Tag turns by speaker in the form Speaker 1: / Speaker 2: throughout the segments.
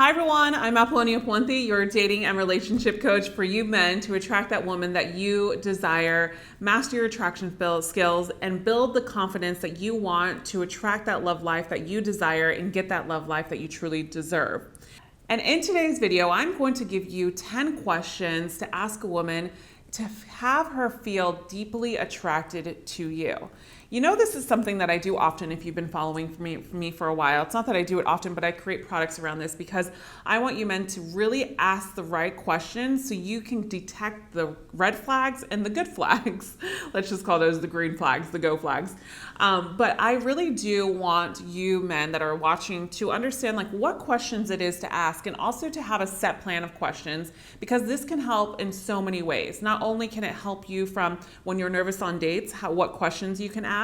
Speaker 1: Hi everyone, I'm Apollonia Ponti, your dating and relationship coach for you men to attract that woman that you desire, master your attraction skills, and build the confidence that you want to attract that love life that you desire and get that love life that you truly deserve. And in today's video, I'm going to give you 10 questions to ask a woman to have her feel deeply attracted to you. You know, this is something that I do often if you've been following me for a while. It's not that I do it often, but I create products around this because I want you men to really ask the right questions so you can detect the red flags and the good flags. Let's just call those the green flags, the go flags. But I really do want you men that are watching to understand like what questions it is to ask and also to have a set plan of questions, because this can help in so many ways. Not only can it help you from when you're nervous on dates, what questions you can ask,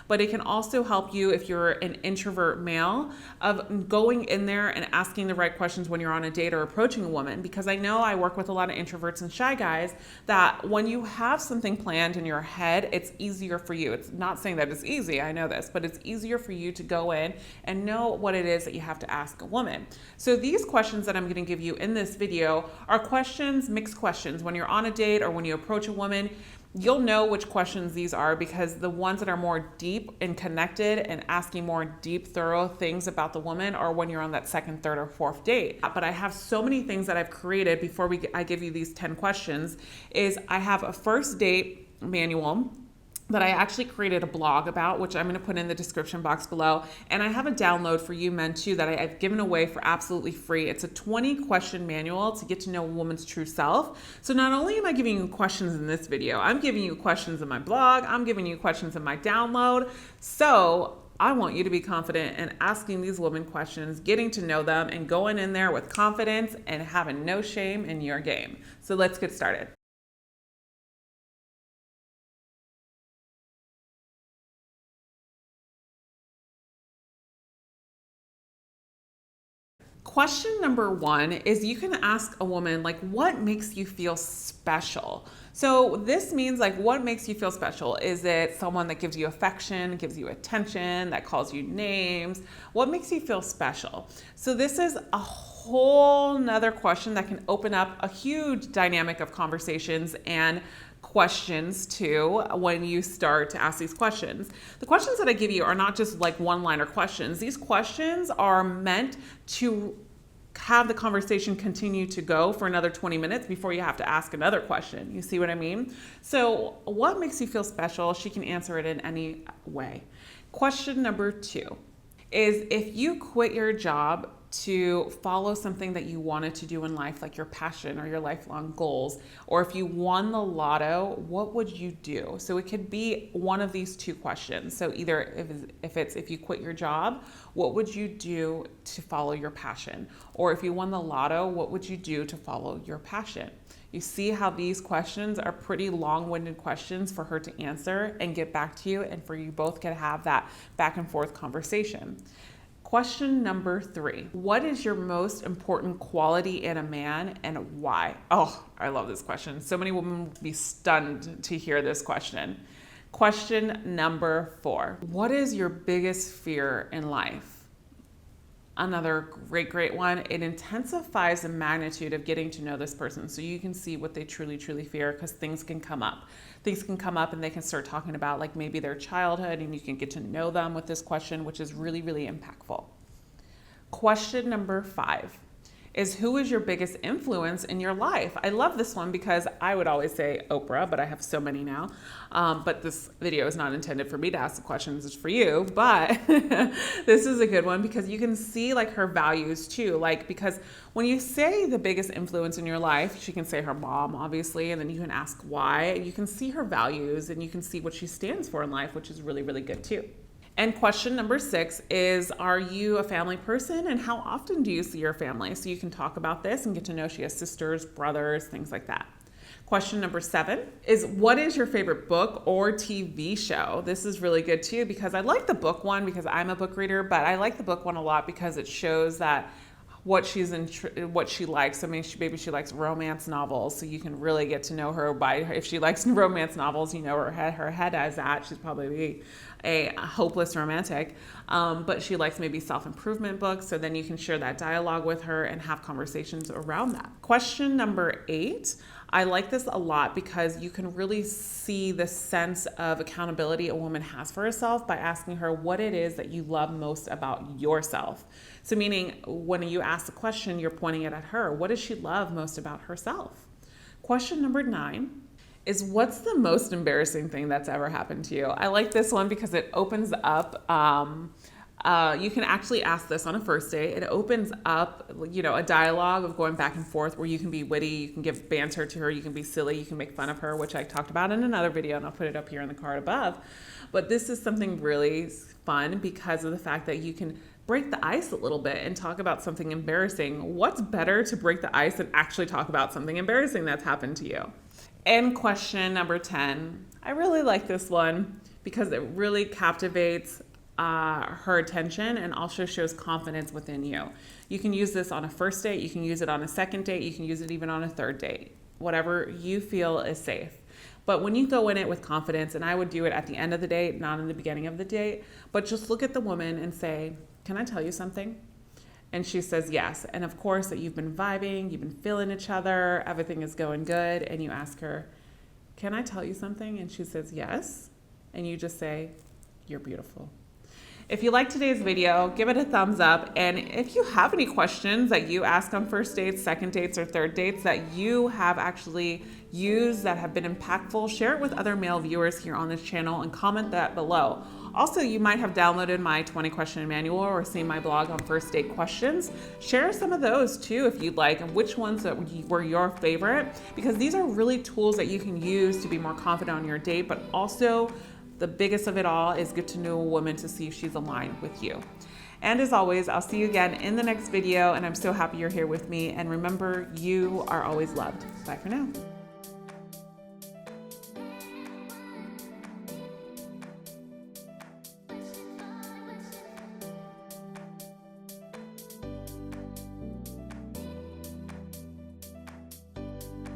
Speaker 1: but it can also help you if you're an introvert male of going in there and asking the right questions when you're on a date or approaching a woman. Because I know I work with a lot of introverts and shy guys that when you have something planned in your head, it's easier for you. It's not saying that it's easy, I know this, but it's easier for you to go in and know what it is that you have to ask a woman. So these questions that I'm going to give you in this video are questions, mixed questions. When you're on a date or when you approach a woman, you'll know which questions these are, because the ones that are more deep and connected and asking more deep, thorough things about the woman are when you're on that second, third, or fourth date. But I have so many things that I've created before I give you these 10 questions. I have a first date manual that I actually created a blog about, which I'm going to put in the description box below. And I have a download for you men too that I've given away for absolutely free. It's a 20-question manual to get to know a woman's true self. So not only am I giving you questions in this video, I'm giving you questions in my blog, I'm giving you questions in my download. So I want you to be confident in asking these women questions, getting to know them, and going in there with confidence and having no shame in your game. So let's get started. Question number one is you can ask a woman, like, what makes you feel special? So this means like, what makes you feel special? Is it someone that gives you affection, gives you attention, that calls you names? What makes you feel special? So this is a whole nother question that can open up a huge dynamic of conversations and questions too when you start to ask these questions. The questions that I give you are not just like one-liner questions. These questions are meant to have the conversation continue to go for another 20 minutes before you have to ask another question. You see what I mean? So what makes you feel special? She can answer it in any way. Question number two is, if you quit your job to follow something that you wanted to do in life, like your passion or your lifelong goals, or if you won the lotto, what would you do? So it could be one of these two questions. So either if you quit your job, what would you do to follow your passion? Or if you won the lotto, what would you do to follow your passion? You see how these questions are pretty long-winded questions for her to answer and get back to you, and for you both to have that back and forth conversation. Question number three, what is your most important quality in a man and why? Oh, I love this question. So many women would be stunned to hear this question. Question number four, what is your biggest fear in life? Another great one. It intensifies the magnitude of getting to know this person so you can see what they truly fear, because things can come up. Things can come up and they can start talking about like maybe their childhood, and you can get to know them with this question, which is really impactful. Question number five is, who is your biggest influence in your life? I love this one because I would always say Oprah, but I have so many now. But this video is not intended for me to ask the questions, it's for you. But this is a good one because you can see like her values too. Like, because when you say the biggest influence in your life, she can say her mom, obviously, and then you can ask why. You can see her values and you can see what she stands for in life, which is really good too. And question number six is, are you a family person, and how often do you see your family? So you can talk about this and get to know she has sisters, brothers, things like that. Question number seven is, what is your favorite book or TV show? This is really good too, because I like the book one because I'm a book reader, but I like the book one a lot because it shows that what she likes. I mean, maybe she likes romance novels, so you can really get to know her by, if she likes romance novels, you know where her head is at. She's probably a hopeless romantic, but she likes maybe self-improvement books. So then you can share that dialogue with her and have conversations around that. Question number 8. I like this a lot because you can really see the sense of accountability a woman has for herself by asking her what it is that you love most about yourself. So meaning when you ask the question, you're pointing it at her. What does she love most about herself? Question number 9 is, what's the most embarrassing thing that's ever happened to you? I like this one because it opens up, you can actually ask this on a first date. It opens up, a dialogue of going back and forth where you can be witty, you can give banter to her, you can be silly, you can make fun of her, which I talked about in another video, and I'll put it up here in the card above. But this is something really fun because of the fact that you can break the ice a little bit and talk about something embarrassing. What's better to break the ice than actually talk about something embarrassing that's happened to you? And question number 10, I really like this one because it really captivates her attention and also shows confidence within you. You can use this on a first date, you can use it on a second date, you can use it even on a third date, whatever you feel is safe. But when you go in it with confidence, and I would do it at the end of the date, not in the beginning of the date, but just look at the woman and say, can I tell you something? And she says yes. And of course that you've been vibing, you've been feeling each other, everything is going good. And you ask her, can I tell you something? And she says yes. And you just say, you're beautiful. If you like today's video, give it a thumbs up. And if you have any questions that you ask on first dates, second dates, or third dates that you have actually used that have been impactful, share it with other male viewers here on this channel and comment that below. Also, you might have downloaded my 20 question manual or seen my blog on first date questions. Share some of those too if you'd like, and which ones that were your favorite, because these are really tools that you can use to be more confident on your date, but also the biggest of it all is get to know a woman to see if she's aligned with you. And as always, I'll see you again in the next video, and I'm so happy you're here with me. And remember, you are always loved. Bye for now.